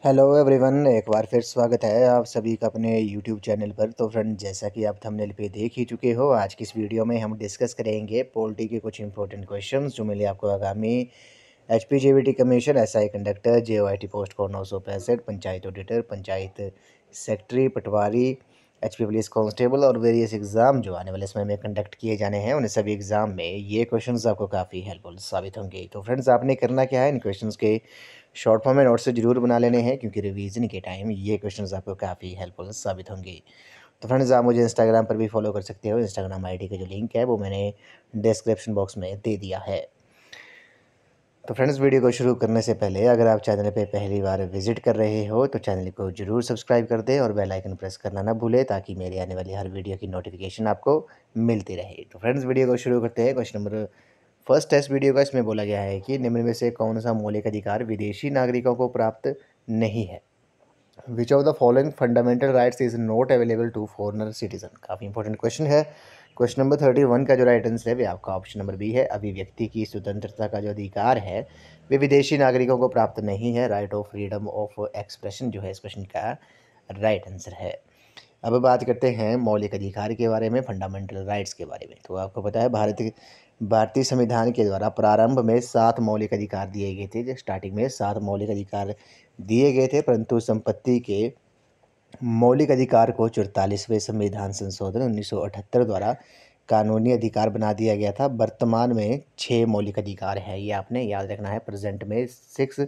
Hello everyone, एक बार फिर स्वागत है आप सभी का अपने यूट्यूब चैनल पर। तो फ्रेंड, जैसा कि आप थंबनेल पे देख ही चुके हो, आज की इस वीडियो में हम डिस्कस करेंगे पॉलिटी के कुछ इंपॉर्टेंट क्वेश्चंस जो मिले आपको आगामी HPJBT commission, SI conductor, JOIT post code 965, panchayat auditor, panchayat secretary, patwari, HP police constable और वेरियस एग्ज़ाम जो आने वाले समय में कंडक्ट किए जाने हैं, उन सभी एग्ज़ाम में ये क्वेश्चंस आपको काफ़ी हेल्पफुल साबित होंगे। तो फ्रेंड्स, आपने करना क्या है, इन क्वेश्चंस के शॉर्ट फॉर्म में नोट्स ज़रूर बना लेने हैं, क्योंकि रिवीजन के टाइम ये क्वेश्चंस आपको काफ़ी हेल्पफुल साबित होंगे। तो फ्रेंड्स, आप मुझे इंस्टाग्राम पर भी फॉलो कर सकते हो। इंस्टाग्राम आईडी का जो लिंक है वो मैंने डिस्क्रिप्शन बॉक्स में दे दिया है। तो फ्रेंड्स, वीडियो को शुरू करने से पहले अगर आप चैनल पे पहली बार विजिट कर रहे हो तो चैनल को जरूर सब्सक्राइब कर दें और बेल आइकन प्रेस करना ना भूलें, ताकि मेरे आने वाली हर वीडियो की नोटिफिकेशन आपको मिलती रहे। तो फ्रेंड्स, वीडियो को शुरू करते हैं। Question number first test video का, इसमें बोला गया है कि निम्न में से कौन सा मौलिक अधिकार विदेशी नागरिकों को प्राप्त नहीं है। Which of the following fundamental rights is not available to foreigner citizen. काफ़ी इंपॉर्टेंट क्वेश्चन है। क्वेश्चन नंबर 31 का जो राइट आंसर है वे आपका ऑप्शन नंबर बी है। अभिव्यक्ति की स्वतंत्रता का जो अधिकार है वे विदेशी नागरिकों को प्राप्त नहीं है। Right of freedom of expression जो है इस क्वेश्चन का राइट आंसर है। अब बात करते हैं मौलिक अधिकार के बारे में, फंडामेंटल राइट्स के बारे में। तो आपको पता है भारतीय संविधान के द्वारा प्रारंभ में 7 मौलिक अधिकार दिए गए थे। स्टार्टिंग में 7 मौलिक अधिकार दिए गए थे, परंतु संपत्ति के मौलिक अधिकार को 44वें संविधान संशोधन 1978 द्वारा कानूनी अधिकार बना दिया गया था। वर्तमान में 6 मौलिक अधिकार है, ये आपने याद रखना है। प्रेजेंट में 6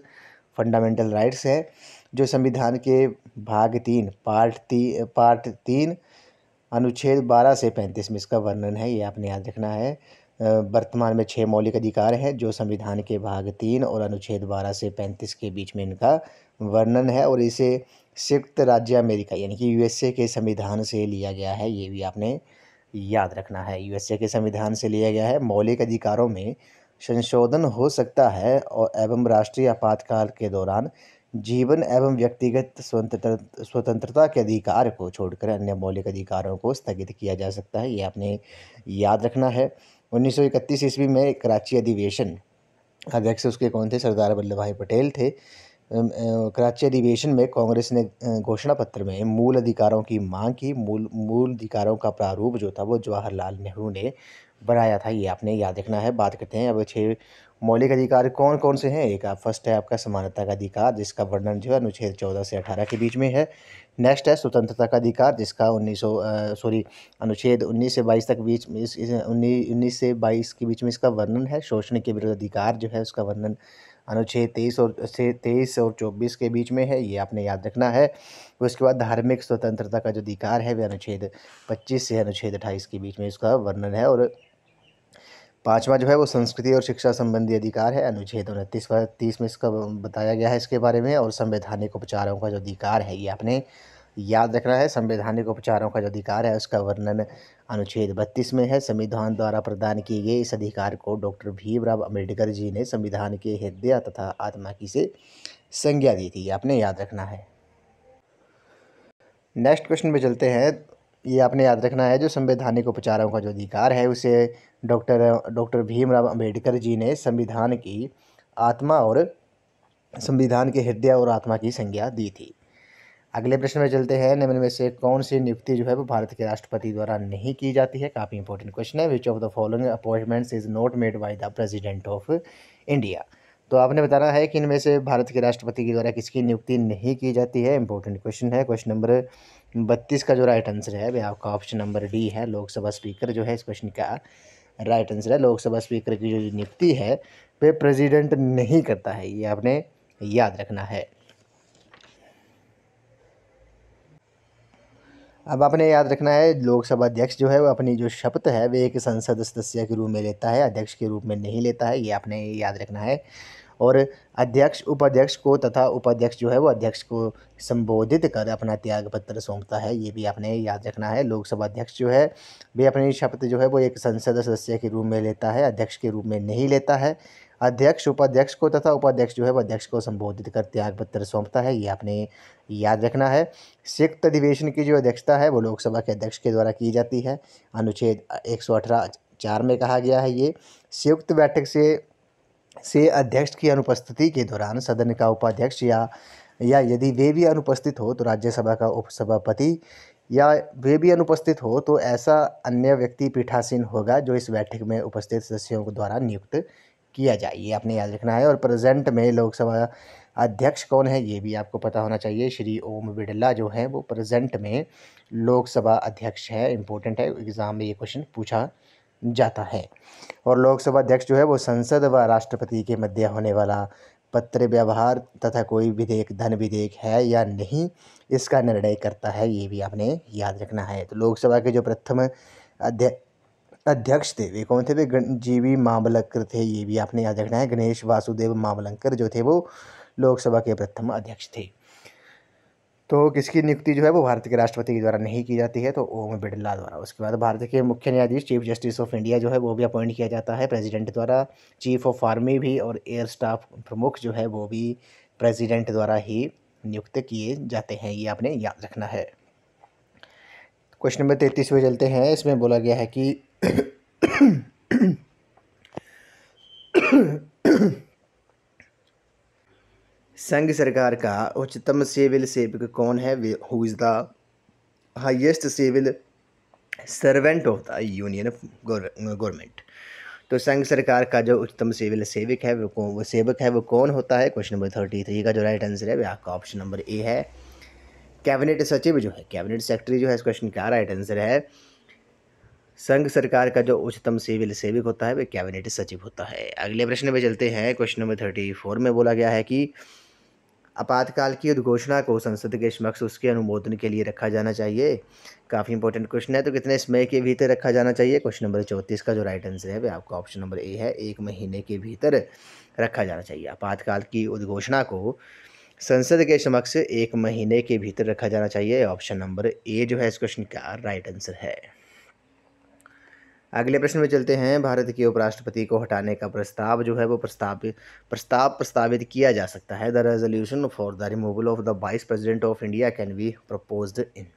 फंडामेंटल राइट्स है, जो संविधान के भाग 3 पार्ट 3 अनुच्छेद 12 से 35 में इसका वर्णन है, ये आपने याद रखना है। वर्तमान में 6 मौलिक अधिकार हैं जो संविधान के भाग 3 और अनुच्छेद 12 से 35 के बीच में इनका वर्णन है, और इसे संयुक्त राज्य अमेरिका यानी कि यूएसए के संविधान से लिया गया है, ये भी आपने याद रखना है। यूएसए के संविधान से लिया गया है। मौलिक अधिकारों में संशोधन हो सकता है और एवं राष्ट्रीय आपातकाल के दौरान जीवन एवं व्यक्तिगत स्वतंत्रता के अधिकार को छोड़कर अन्य मौलिक अधिकारों को स्थगित किया जा सकता है, ये आपने याद रखना है। 1931 ईस्वी में कराची अधिवेशन अध्यक्ष उसके कौन थे? सरदार वल्लभ भाई पटेल थे। कराची अधिवेशन में कांग्रेस ने घोषणा पत्र में मूल अधिकारों की मांग की। मूल अधिकारों का प्रारूप जो था वो जवाहरलाल नेहरू ने बनाया था, ये आपने याद रखना है। बात करते हैं अब 6 मौलिक अधिकार कौन कौन से हैं। एक फर्स्ट है आपका समानता का अधिकार, जिसका वर्णन जो है अनुच्छेद 14 से 18 के बीच में है। नेक्स्ट है स्वतंत्रता का अधिकार, जिसका अनुच्छेद 19 से 22 तक बीच में 19 से 22 के बीच में इसका वर्णन है। शोषण के विरुद्ध अधिकार जो है उसका वर्णन अनुच्छेद 23 और 24 के बीच में है, ये आपने याद रखना है। उसके बाद धार्मिक स्वतंत्रता का जो अधिकार है वह अनुच्छेद 25 से अनुच्छेद 28 के बीच में इसका वर्णन है। और 5वां जो है वो संस्कृति और शिक्षा संबंधी अधिकार है, अनुच्छेद 29 में इसका बताया गया है इसके बारे में। और संवैधानिक उपचारों का जो अधिकार है ये आपने याद रखना है। संवैधानिक उपचारों का जो अधिकार है उसका वर्णन अनुच्छेद 32 में है। संविधान द्वारा प्रदान किए गए इस अधिकार को डॉक्टर भीमराव अम्बेडकर जी ने संविधान के हृदय तथा आत्मा की से संज्ञा दी थी, ये आपने याद रखना है। नेक्स्ट क्वेश्चन पे चलते हैं। ये आपने याद रखना है, जो संवैधानिक उपचारों का जो अधिकार है उसे डॉक्टर भीमराव अम्बेडकर जी ने संविधान की आत्मा और संविधान के हृदय और आत्मा की संज्ञा दी थी। अगले प्रश्न में चलते हैं। निम्न में से कौन सी नियुक्ति जो है वो भारत के राष्ट्रपति द्वारा नहीं की जाती है। काफ़ी इंपॉर्टेंट क्वेश्चन है। Which of the following appointments is not made by the president of India. तो आपने बताना है कि इनमें से भारत के राष्ट्रपति के द्वारा किसकी नियुक्ति नहीं की जाती है। इंपॉर्टेंट क्वेश्चन है। क्वेश्चन नंबर 32 का जो राइट आंसर है वह आपका ऑप्शन नंबर डी है। लोकसभा स्पीकर जो है इस क्वेश्चन का राइट आंसर है। लोकसभा स्पीकर की जो नियुक्ति है वह प्रेसिडेंट नहीं करता है, ये आपने याद रखना है। अब आपने याद रखना है, लोकसभा अध्यक्ष जो है वो अपनी जो शपथ है वे एक संसद सदस्य के रूप में लेता है, अध्यक्ष के रूप में नहीं लेता है, ये आपने याद रखना है। और अध्यक्ष उपाध्यक्ष को तथा उपाध्यक्ष जो है वो अध्यक्ष को संबोधित कर अपना त्याग पत्र सौंपता है, ये भी आपने याद रखना है। लोकसभा अध्यक्ष जो है वे अपनी शपथ जो है वो एक संसद सदस्य के रूप में लेता है, अध्यक्ष के रूप में नहीं लेता है। अध्यक्ष उपाध्यक्ष को तथा उपाध्यक्ष जो है वो अध्यक्ष को संबोधित कर त्याग पत्र सौंपता है, ये आपने याद रखना है। संयुक्त अधिवेशन की जो अध्यक्षता है वो लोकसभा के अध्यक्ष के द्वारा की जाती है, अनुच्छेद 118(4) में कहा गया है। ये संयुक्त बैठक से अध्यक्ष की अनुपस्थिति के दौरान सदन का उपाध्यक्ष या या यदि वे भी अनुपस्थित हो तो राज्यसभा का उपसभापति, या वे भी अनुपस्थित हो तो ऐसा अन्य व्यक्ति पीठासीन होगा जो इस बैठक में उपस्थित सदस्यों द्वारा नियुक्त किया जाए। ये आपने याद रखना है। और प्रेजेंट में लोकसभा अध्यक्ष कौन है ये भी आपको पता होना चाहिए। श्री ओम बिरला जो है वो प्रेजेंट में लोकसभा अध्यक्ष है। इंपॉर्टेंट है, एग्जाम में ये क्वेश्चन पूछा जाता है। और लोकसभा अध्यक्ष जो है वो संसद व राष्ट्रपति के मध्य होने वाला पत्र व्यवहार तथा कोई विधेयक धन विधेयक है या नहीं इसका निर्णय करता है। ये भी आपने याद रखना है। तो लोकसभा के जो प्रथम अध्यक्ष थे वे कौन थे? वे जीवी मावलंकर थे। ये भी आपने याद रखना है। गणेश वासुदेव मावलंकर जो थे वो लोकसभा के प्रथम अध्यक्ष थे। तो किसकी नियुक्ति जो है वो भारत के राष्ट्रपति के द्वारा नहीं की जाती है, तो ओम बिरला द्वारा। उसके बाद भारत के मुख्य न्यायाधीश चीफ जस्टिस ऑफ इंडिया जो है वो भी अपॉइंट किया जाता है प्रेसिडेंट द्वारा। चीफ ऑफ आर्मी भी और एयर स्टाफ प्रमुख जो है वो भी प्रेसिडेंट द्वारा ही नियुक्त किए जाते हैं। ये आपने याद रखना है। क्वेश्चन नंबर 33 पे चलते हैं। इसमें बोला गया है कि संघ सरकार का उच्चतम सिविल सेवक कौन है? Who is the highest civil servant of the union government. तो संघ सरकार का जो उच्चतम सिविल सेवक है वो कौन होता है? क्वेश्चन नंबर 33 का जो राइट आंसर है वो आपका ऑप्शन नंबर ए है, कैबिनेट सचिव जो है, कैबिनेट सेक्रेटरी जो है इस क्वेश्चन का राइट आंसर है। संघ सरकार का जो उच्चतम सिविल सेवक होता है वह कैबिनेट सचिव होता है। अगले प्रश्न में चलते हैं। क्वेश्चन नंबर 34 में बोला गया है कि आपातकाल की उद्घोषणा को संसद के समक्ष उसके अनुमोदन के लिए रखा जाना चाहिए। काफ़ी इंपॉर्टेंट क्वेश्चन है। तो कितने समय के भीतर रखा जाना चाहिए? क्वेश्चन नंबर 34 का जो राइट आंसर है वह आपका ऑप्शन नंबर ए है, 1 महीने के भीतर रखा जाना चाहिए। आपातकाल की उद्घोषणा को संसद के समक्ष 1 महीने के भीतर रखा जाना चाहिए। ऑप्शन नंबर ए जो है इस क्वेश्चन का राइट आंसर है। अगले प्रश्न में चलते हैं। भारत के उपराष्ट्रपति को हटाने का प्रस्ताव जो है वो प्रस्तावित किया जा सकता है। The resolution for the removal of the vice president of India can be proposed in.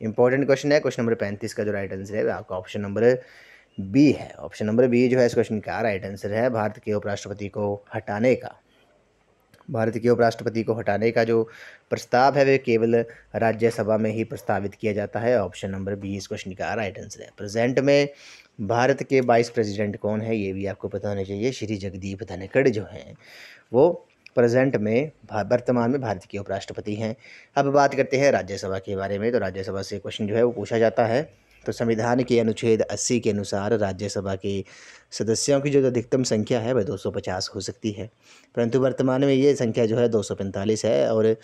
Important question है। क्वेश्चन नंबर 35 का जो राइट आंसर है आपका ऑप्शन नंबर बी है। ऑप्शन नंबर बी जो है इस क्वेश्चन का राइट आंसर है। भारत के उपराष्ट्रपति को हटाने का जो प्रस्ताव है वे केवल राज्यसभा में ही प्रस्तावित किया जाता है। ऑप्शन नंबर बी इस क्वेश्चन का राइट आंसर है। प्रेजेंट में भारत के वाइस प्रेसिडेंट कौन है ये भी आपको पता होना चाहिए। श्री जगदीप धनखड़ जो हैं वो प्रेजेंट में वर्तमान में भारत के उपराष्ट्रपति हैं। अब बात करते हैं राज्यसभा के बारे में। तो राज्यसभा से क्वेश्चन जो है वो पूछा जाता है। तो संविधान के अनुच्छेद 80 के अनुसार राज्यसभा के सदस्यों की जो अधिकतम संख्या है वह 250 हो सकती है, परंतु वर्तमान में ये संख्या जो है 245 है। और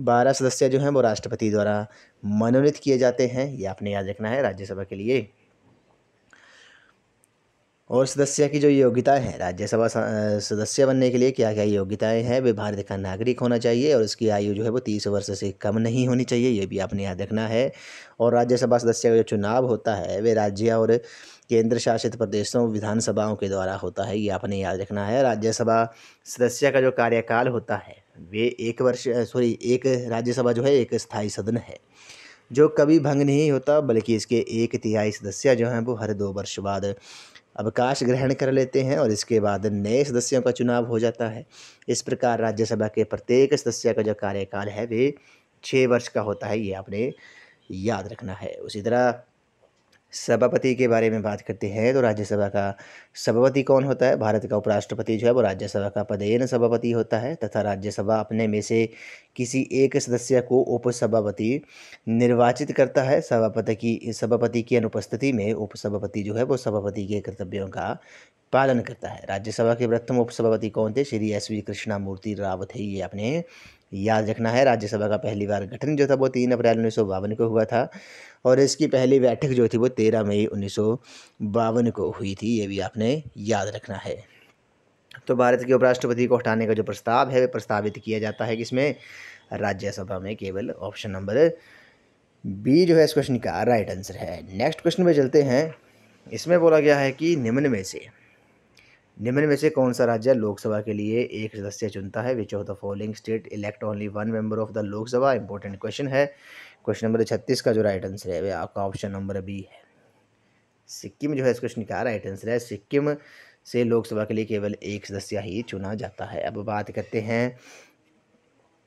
12 सदस्य जो हैं वो राष्ट्रपति द्वारा मनोनीत किए जाते हैं। ये आपने याद रखना है राज्यसभा के लिए। और सदस्य की जो योग्यताएं हैं राज्यसभा सदस्य बनने के लिए क्या क्या योग्यताएं हैं? वे भारत का नागरिक होना चाहिए और उसकी आयु जो है वो 30 वर्ष से कम नहीं होनी चाहिए। ये भी आपने याद रखना है। और राज्यसभा सदस्य का जो चुनाव होता है वे राज्य और केंद्र शासित प्रदेशों विधानसभाओं के द्वारा होता है। ये आपने याद रखना है। राज्यसभा सदस्य का जो कार्यकाल होता है वे एक राज्यसभा जो है एक स्थायी सदन है जो कभी भंग नहीं होता, बल्कि इसके 1/3 सदस्य जो हैं वो हर 2 वर्ष बाद अवकाश ग्रहण कर लेते हैं और इसके बाद नए सदस्यों का चुनाव हो जाता है। इस प्रकार राज्यसभा के प्रत्येक सदस्य का जो कार्यकाल है वे 6 वर्ष का होता है। ये आपने याद रखना है। उसी तरह सभापति के बारे में बात करते हैं। तो राज्यसभा का सभापति कौन होता है? भारत का उपराष्ट्रपति जो है वो राज्यसभा का पदेन सभापति होता है तथा राज्यसभा अपने में से किसी एक सदस्य को उपसभापति निर्वाचित करता है। सभापति की अनुपस्थिति में उपसभापति जो है वो सभापति के कर्तव्यों का पालन करता है। राज्यसभा के प्रथम उपसभापति कौन थे? श्री SV कृष्णामूर्ति राव थे। ये आपने याद रखना है। राज्यसभा का पहली बार गठन जो था वो 3 अप्रैल 1952 को हुआ था और इसकी पहली बैठक जो थी वो 13 मई 1952 को हुई थी। ये भी आपने याद रखना है। तो भारत के उपराष्ट्रपति को हटाने का जो प्रस्ताव है वह प्रस्तावित किया जाता है किसमें? राज्यसभा में केवल। ऑप्शन नंबर बी जो है इस क्वेश्चन का राइट आंसर है। नेक्स्ट क्वेश्चन में चलते हैं। इसमें बोला गया है कि निम्न में से कौन सा राज्य लोकसभा के लिए एक सदस्य चुनता है? Which of the following state elect only 1 member of the Lok Sabha? Important question है। क्वेश्चन नंबर 36 का जो राइट आंसर है वह आपका ऑप्शन नंबर बी है। सिक्किम जो है इस क्वेश्चन का राइट आंसर है। सिक्किम से लोकसभा के लिए केवल एक सदस्य ही चुना जाता है। अब बात करते हैं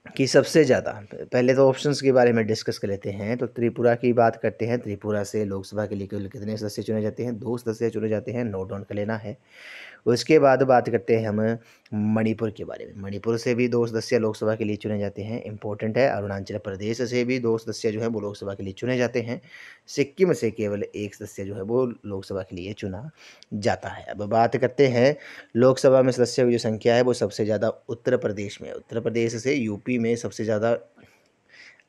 कि सबसे ज़्यादा, पहले तो ऑप्शंस के बारे में डिस्कस कर लेते हैं। तो त्रिपुरा की बात करते हैं। त्रिपुरा से लोकसभा के लिए कुल कितने सदस्य चुने जाते हैं? 2 सदस्य चुने जाते हैं, नोट डाउन कर लेना है। उसके बाद बात करते हैं हम मणिपुर के बारे में। मणिपुर से भी 2 सदस्य लोकसभा के लिए चुने जाते हैं, इम्पोर्टेंट है। अरुणाचल प्रदेश से भी 2 सदस्य जो हैं वो लोकसभा के लिए चुने जाते हैं। सिक्किम से केवल 1 सदस्य जो है वो लोकसभा के लिए चुना जाता है। अब बात करते हैं लोकसभा में सदस्यों की जो संख्या है वो सबसे ज़्यादा उत्तर प्रदेश में है। उत्तर प्रदेश से यूपी में सबसे ज़्यादा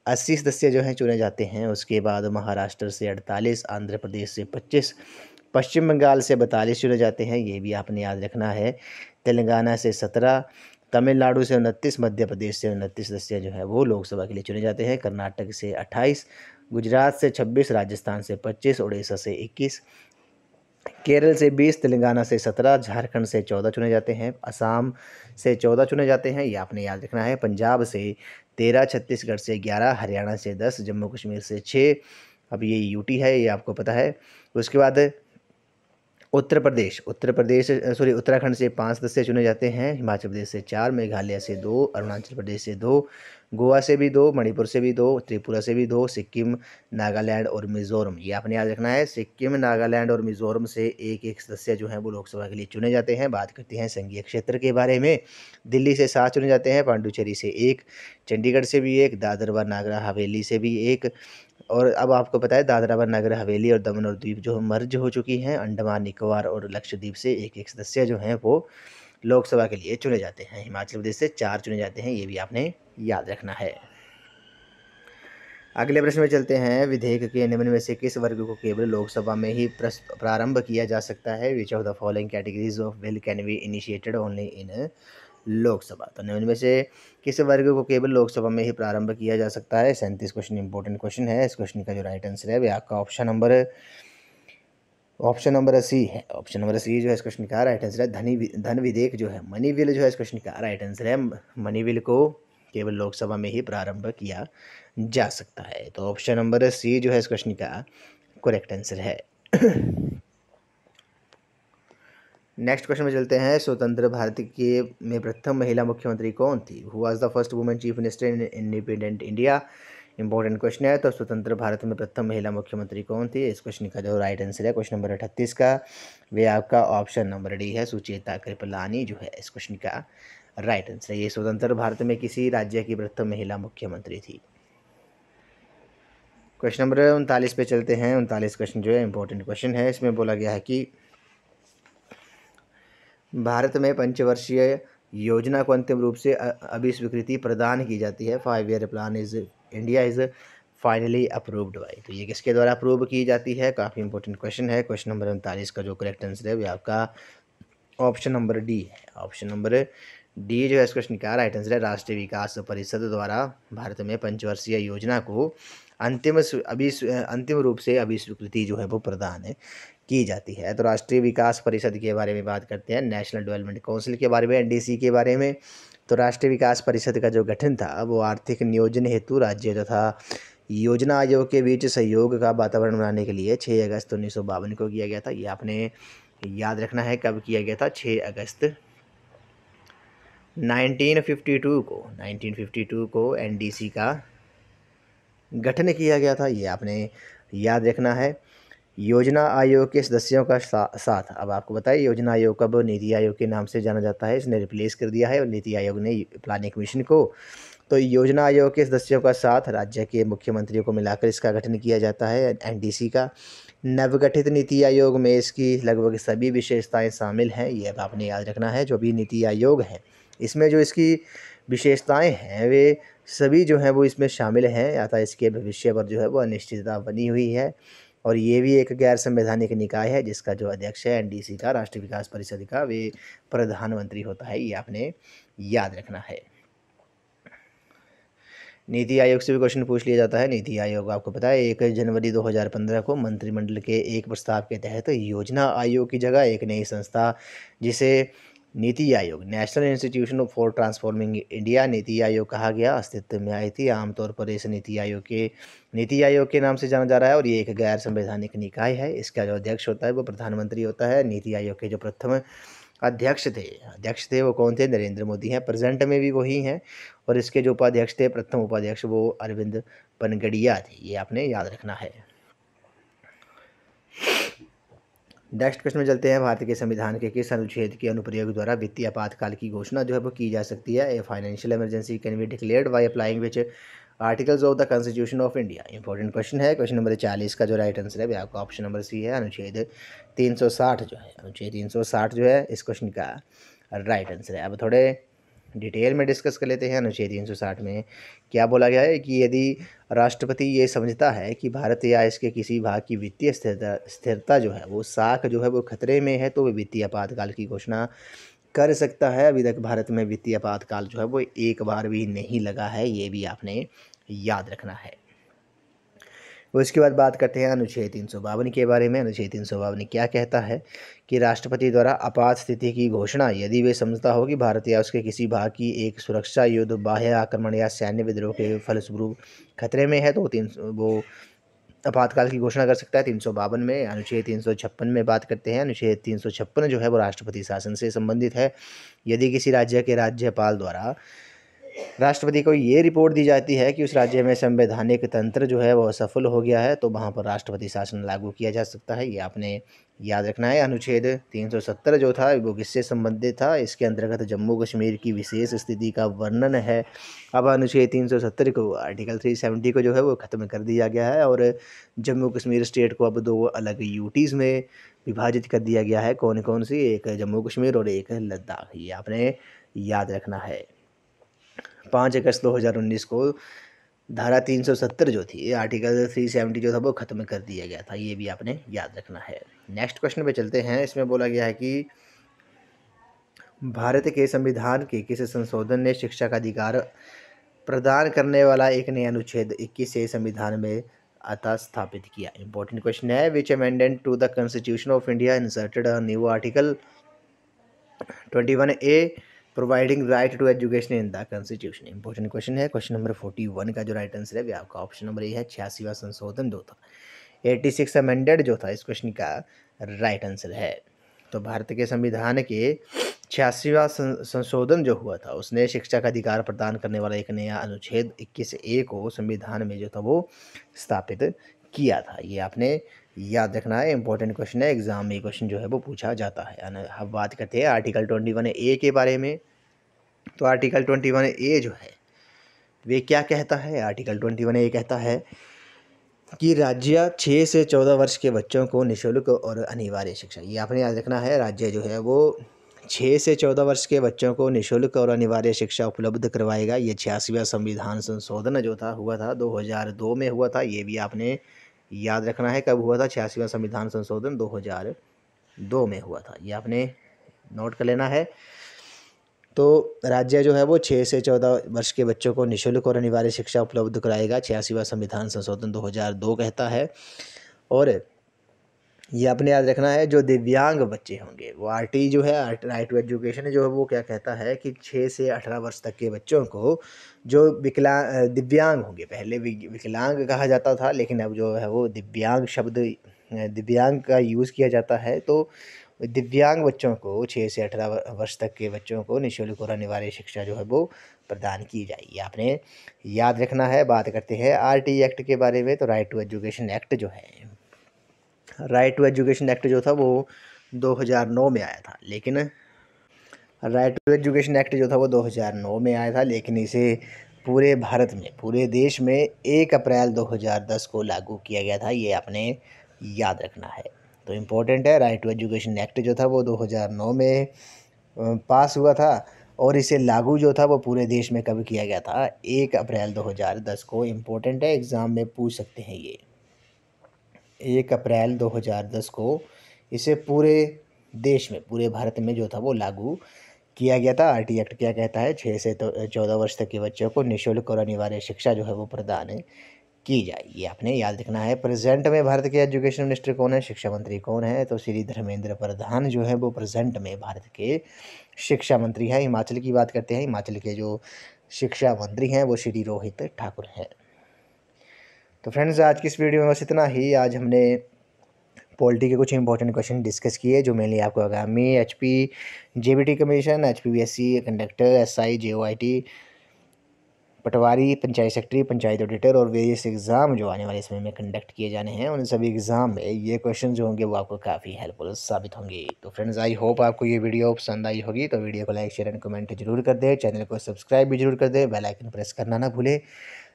80 सदस्य जो हैं चुने जाते हैं। उसके बाद महाराष्ट्र से 48, आंध्र प्रदेश से 25, पश्चिम बंगाल से 42 चुने जाते हैं, ये भी आपने याद रखना है। तेलंगाना से 17, तमिलनाडु से 29, मध्य प्रदेश से 29 सदस्य जो है वो लोकसभा के लिए चुने जाते हैं। कर्नाटक से 28, गुजरात से 26, राजस्थान से 25, उड़ीसा से 21, केरल से 20, तेलंगाना से 17, झारखंड से 14 चुने जाते हैं, असम से 14 चुने जाते हैं, ये आपने याद रखना है। पंजाब से 13, छत्तीसगढ़ से 11, हरियाणा से 10, जम्मू कश्मीर से 6, अब ये यूटी है, ये आपको पता है। उसके बाद उत्तराखंड से 5 सदस्य चुने जाते हैं, हिमाचल प्रदेश से 4, मेघालय से 2, अरुणाचल प्रदेश से 2, गोवा से भी 2, मणिपुर से भी 2, त्रिपुरा से भी 2, सिक्किम, नागालैंड और मिज़ोरम, ये आपने याद रखना है। सिक्किम, नागालैंड और मिज़ोरम से एक एक सदस्य जो हैं वो लोकसभा के लिए चुने जाते हैं। बात करते हैं संघीय क्षेत्र के बारे में। दिल्ली से 7 चुने जाते हैं, पांडुचेरी से 1, चंडीगढ़ से भी 1, दादर व नागर हवेली से भी 1, और अब आपको पता है दादरा व नगर हवेली और दमन और दीव जो मर्ज हो चुकी हैं। अंडमान निकोबार और लक्षद्वीप से एक एक सदस्य जो हैं वो लोकसभा के लिए चुने जाते हैं। हिमाचल प्रदेश से 4 चुने जाते हैं, ये भी आपने याद रखना है। अगले प्रश्न में चलते हैं। विधेयक के निम्न में से किस वर्ग को केवल लोकसभा में ही प्रारंभ किया जा सकता है? Which of the following categories of bill can be initiated only in Lok Sabha? तो निम्न में से किस वर्ग को केवल लोकसभा में ही प्रारंभ किया जा सकता है? 37 क्वेश्चन इंपॉर्टेंट क्वेश्चन है। इस क्वेश्चन का जो राइट आंसर है वह आपका ऑप्शन नंबर सी है। ऑप्शन नंबर सी जो है इस क्वेश्चन का राइट आंसर है। धन विधेयक जो है, मनी बिल जो है इस क्वेश्चन का राइट आंसर है। मनी बिल को केवल लोकसभा में ही प्रारंभ किया जा सकता है। तो ऑप्शन नंबर सी जो है इस क्वेश्चन का करेक्ट आंसर है। नेक्स्ट क्वेश्चन में चलते हैं। स्वतंत्र भारत के में प्रथम महिला मुख्यमंत्री कौन थी? Who was the first women chief minister in independent India? Important question है। तो स्वतंत्र भारत में प्रथम महिला मुख्यमंत्री कौन थी? इस क्वेश्चन का जो राइट आंसर है क्वेश्चन नंबर 38 का, वे आपका ऑप्शन नंबर डी है। सुचेता कृपलानी जो है इस क्वेश्चन का राइट आंसर है। ये स्वतंत्र भारत में किसी राज्य की प्रथम महिला मुख्यमंत्री थी। क्वेश्चन नंबर 39 पे चलते हैं। 39 क्वेश्चन जो है इंपॉर्टेंट क्वेश्चन है। इसमें बोला गया है कि भारत में पंचवर्षीय योजना को अंतिम रूप से अभी स्वीकृति प्रदान की जाती है। 5 year plan is India is finally approved by, तो ये किसके द्वारा अप्रूव की जाती है? काफ़ी इंपॉर्टेंट क्वेश्चन है। क्वेश्चन नंबर 39 का जो करेक्ट आंसर है वो आपका ऑप्शन नंबर डी है। ऑप्शन नंबर डी जो है इस क्वेश्चन का राइट आंसर है। राष्ट्रीय विकास परिषद द्वारा भारत में पंचवर्षीय योजना को अंतिम रूप से अभी स्वीकृति जो है वो प्रदान की जाती है। तो राष्ट्रीय विकास परिषद के बारे में बात करते हैं, नेशनल डेवलपमेंट काउंसिल के बारे में, एनडीसी के बारे में। तो राष्ट्रीय विकास परिषद का जो गठन था वो आर्थिक नियोजन हेतु राज्य तथा योजना आयोग के बीच सहयोग का वातावरण बनाने के लिए 6 अगस्त 1952 को किया गया था। ये आपने याद रखना है कब किया गया था? 6 अगस्त 1952 को एनडीसी का गठन किया गया था, ये आपने याद रखना है। योजना आयोग के सदस्यों का साथ, अब आपको बताइए योजना आयोग कब नीति आयोग के नाम से जाना जाता है, इसने रिप्लेस कर दिया है और नीति आयोग ने प्लानिंग कमीशन को। तो योजना आयोग के सदस्यों का साथ राज्य के मुख्यमंत्रियों को मिलाकर इसका गठन किया जाता है एनडीसी का। नवगठित नीति आयोग में इसकी लगभग सभी विशेषताएं शामिल हैं, ये अब आपने याद रखना है। जो भी नीति आयोग है इसमें जो इसकी विशेषताएं हैं वे सभी जो हैं वो इसमें शामिल हैं, अतः इसके भविष्य पर जो है वो अनिश्चितता बनी हुई है। और ये भी एक गैर संवैधानिक निकाय है जिसका जो अध्यक्ष है एनडीसी का, राष्ट्रीय विकास परिषद का, वे प्रधानमंत्री होता है, ये आपने याद रखना है। नीति आयोग से भी क्वेश्चन पूछ लिया जाता है। नीति आयोग आपको पता है 1 जनवरी 2015 को मंत्रिमंडल के एक प्रस्ताव के तहत योजना आयोग की जगह एक नई संस्था जिसे NITI Aayog, national institution for transforming India NITI Aayog कहा गया, अस्तित्व में आई थी। आमतौर पर इस नीति आयोग के नाम से जाना जा रहा है और ये एक गैर संवैधानिक निकाय है। इसका जो अध्यक्ष होता है वो प्रधानमंत्री होता है। नीति आयोग के जो प्रथम अध्यक्ष थे वो कौन थे? नरेंद्र मोदी हैं, प्रेजेंट में भी वही हैं। और इसके जो उपाध्यक्ष थे, प्रथम उपाध्यक्ष, वो अरविंद पनगड़िया थे। ये आपने याद रखना है। नेक्स्ट क्वेश्चन में चलते हैं। भारत के संविधान के किस अनुच्छेद के अनुप्रयोग द्वारा वित्तीय आपातकाल की घोषणा जो है वो की जा सकती है? A financial emergency can be declared by applying which articles of the constitution of India. Important question है। क्वेश्चन नंबर 40 का जो राइट आंसर है आपका ऑप्शन नंबर सी है, अनुच्छेद 360 जो है। अनुच्छेद 360 जो है इस क्वेश्चन का राइट आंसर है। अब थोड़े डिटेल में डिस्कस कर लेते हैं। अनुच्छेद 360 में क्या बोला गया है कि यदि राष्ट्रपति ये समझता है कि भारत या इसके किसी भाग की वित्तीय स्थिरता जो है वो साख जो है वो खतरे में है, तो वह वित्तीय आपातकाल की घोषणा कर सकता है। अभी तक भारत में वित्तीय आपातकाल जो है वो एक बार भी नहीं लगा है, ये भी आपने याद रखना है। उसके बाद बात करते हैं अनुच्छेद 352 के बारे में। अनुच्छेद 352 क्या कहता है कि राष्ट्रपति द्वारा आपात स्थिति की घोषणा यदि वे समझता हो कि भारत या उसके किसी भाग की एक सुरक्षा युद्ध, बाह्य आक्रमण या सैन्य विद्रोह के फलस्वरूप खतरे में है, तो वो आपातकाल की घोषणा कर सकता है। 352 में। अनुच्छेद 356 में बात करते हैं। अनुच्छेद 356 जो है वो राष्ट्रपति शासन से संबंधित है। यदि किसी राज्य के राज्यपाल द्वारा राष्ट्रपति को ये रिपोर्ट दी जाती है कि उस राज्य में संवैधानिक तंत्र जो है वो असफल हो गया है, तो वहाँ पर राष्ट्रपति शासन लागू किया जा सकता है। ये आपने याद रखना है। अनुच्छेद 370 जो था वो किससे संबंधित था? इसके अंतर्गत जम्मू कश्मीर की विशेष स्थिति का वर्णन है। अब अनुच्छेद 370 को, आर्टिकल 370 को जो है वो ख़त्म कर दिया गया है और जम्मू कश्मीर स्टेट को अब 2 अलग यूटीज़ में विभाजित कर दिया गया है। कौन कौन सी? एक जम्मू कश्मीर और एक लद्दाख। ये आपने याद रखना है। 5 अगस्त 2019 को धारा 370 जो थी, आर्टिकल 370 जो था वो ख़त्म कर दिया गया था। ये भी आपने याद रखना है। नेक्स्ट क्वेश्चन पे चलते हैं। इसमें बोला गया है कि भारत के संविधान के किस संशोधन ने शिक्षा का अधिकार प्रदान करने वाला एक नया अनुच्छेद 21 से संविधान में अतः स्थापित किया? इंपॉर्टेंट क्वेश्चन है। Which amendment to the constitution of India inserted a new article 21A providing right to education in the constitution? Important question है। क्वेश्चन नंबर 41 का जो राइट आंसर है वो आपका ऑप्शन नंबर ए है, 86वां संशोधन जो था। 86 अमेंडेड जो था इस क्वेश्चन का राइट आंसर है। तो भारत के संविधान के 86वां संशोधन जो हुआ था उसने शिक्षा का अधिकार प्रदान करने वाला एक नया अनुच्छेद 21A को संविधान में जो था वो स्थापित किया था। ये आपने याद रखना है। इंपॉर्टेंट क्वेश्चन है, एग्जाम में क्वेश्चन जो है वो पूछा जाता है। अब बात करते हैं आर्टिकल 21A के बारे में। तो आर्टिकल 21A जो है वे क्या कहता है? आर्टिकल 21A कहता है कि राज्य 6 से 14 वर्ष के बच्चों को निःशुल्क और अनिवार्य शिक्षा, ये आपने याद रखना है। राज्य जो है वो 6 से 14 वर्ष के बच्चों को निःशुल्क और अनिवार्य शिक्षा उपलब्ध करवाएगा। ये 86वां संविधान संशोधन जो था हुआ था 2002 में हुआ था। ये भी आपने याद रखना है। कब हुआ था? 86वां संविधान संशोधन 2002 में हुआ था। ये आपने नोट कर लेना है। तो राज्य जो है वो 6 से 14 वर्ष के बच्चों को निःशुल्क और अनिवार्य शिक्षा उपलब्ध कराएगा। 86वां संविधान संशोधन 2002 कहता है। और ये आपने याद रखना है, जो दिव्यांग बच्चे होंगे वो RT जो है, राइट टू एजुकेशन जो है वो क्या कहता है कि 6 से 18 वर्ष तक के बच्चों को जो दिव्यांग होंगे, पहले विकलांग कहा जाता था लेकिन अब जो है वो दिव्यांग शब्द, दिव्यांग का यूज़ किया जाता है। तो दिव्यांग बच्चों को 6 से 18 वर्ष तक के बच्चों को निःशुल्क और अनिवार्य शिक्षा जो है वो प्रदान की जाएगी। आपने याद रखना है। बात करते हैं RT एक्ट के बारे में। तो राइट टू एजुकेशन एक्ट जो है, राइट टू एजुकेशन एक्ट जो था वो 2009 में आया था, लेकिन राइट टू एजुकेशन एक्ट जो था वो 2009 में आया था, लेकिन इसे पूरे भारत में, पूरे देश में 1 अप्रैल 2010 को लागू किया गया था। ये आपने याद रखना है। तो इम्पोर्टेंट है। राइट टू एजुकेशन एक्ट जो था वो 2009 में पास हुआ था और इसे लागू जो था वो पूरे देश में कब किया गया था? 1 अप्रैल 2010 को। इम्पोर्टेंट है, एग्ज़ाम में पूछ सकते हैं ये। 1 अप्रैल 2010 को इसे पूरे देश में, पूरे भारत में जो था वो लागू किया गया था। RT एक्ट क्या कहता है? 6 से 14 वर्ष तक के बच्चों को निःशुल्क और अनिवार्य शिक्षा जो है वो प्रदान की जाए। ये आपने याद रखना है। प्रेजेंट में भारत के एजुकेशन मिनिस्टर कौन है? शिक्षा मंत्री कौन है? तो श्री धर्मेंद्र प्रधान जो है वो प्रेजेंट में भारत के शिक्षा मंत्री हैं। हिमाचल की बात करते हैं। हिमाचल के जो शिक्षा मंत्री हैं वो श्री रोहित ठाकुर हैं। तो फ्रेंड्स, आज की इस वीडियो में बस इतना ही। आज हमने पॉलिटी के कुछ इंपॉर्टेंट क्वेश्चन डिस्कस किए जो मेनली आपको आगामी HP JBT commission, HPPSC conductor, SI JOIT, पटवारी, पंचायत सेक्रेटरी, पंचायत ऑडिटर और वेरियस एग्ज़ाम जो आने वाले समय में कंडक्ट किए जाने हैं, उन सभी एग्ज़ाम में ये क्वेश्चन जो होंगे वो आपको काफ़ी हेल्पफुल साबित होंगे। तो फ्रेंड्स, आई होप आपको ये वीडियो पसंद आई होगी। तो वीडियो को लाइक, शेयर एंड कमेंट जरूर कर दें, चैनल को सब्सक्राइब भी जरूर कर दें, बेल आइकन प्रेस करना ना भूलें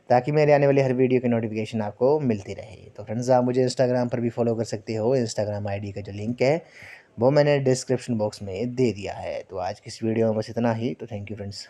ताकि मेरे आने वाली हर वीडियो की नोटिफिकेशन आपको मिलती रहे। तो फ्रेंड्स, आप मुझे इंस्टाग्राम पर भी फॉलो कर सकते हो। इंस्टाग्राम ID का जो लिंक है वो मैंने डिस्क्रिप्शन बॉक्स में दे दिया है। तो आज की इस वीडियो में बस इतना ही। तो थैंक यू फ्रेंड्स।